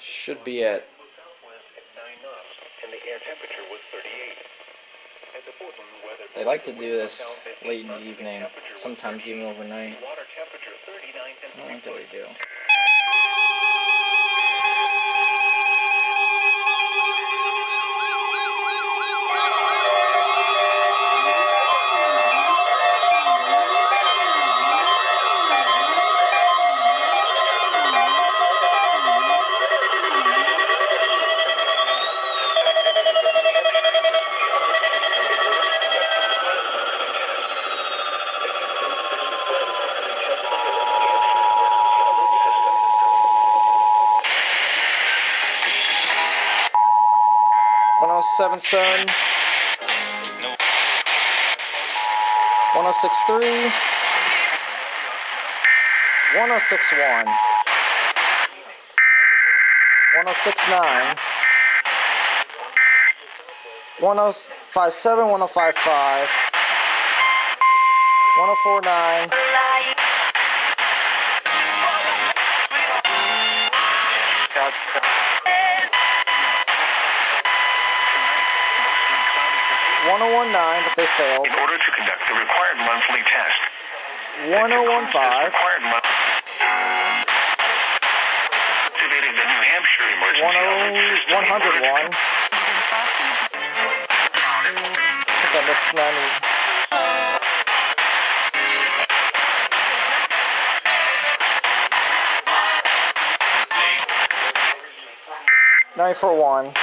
should be at. They like to do this late in the evening, sometimes even overnight. I don't think that they do. Seven 1063 1061 1069 1057 1055 1049 1019, but they failed. In order to conduct the required monthly test. 1015. Activating the New Hampshire emergency alert system. 101. I think I missed 941.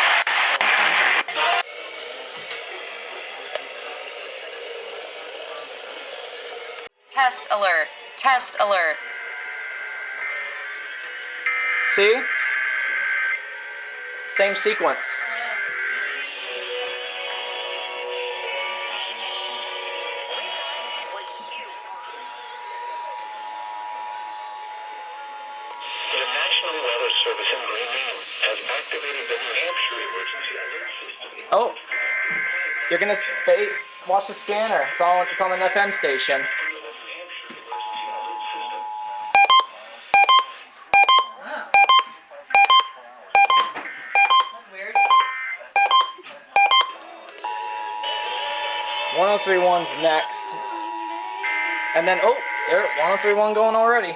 Test alert. Test alert. See? Same sequence. The National Weather Service in Green has activated the New Hampshire emergency alert system. Oh, you're gonna watch the scanner. It's on an FM station. That's weird. 1031's next. And then, oh, there, 1031 going already.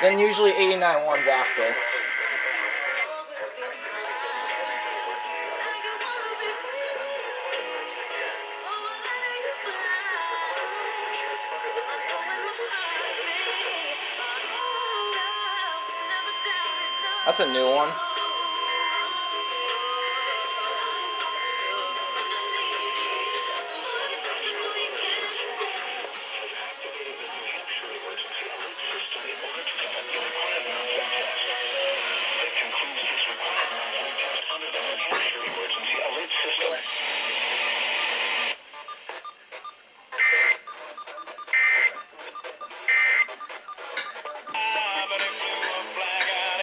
Then usually 89.1's after. That's a new one.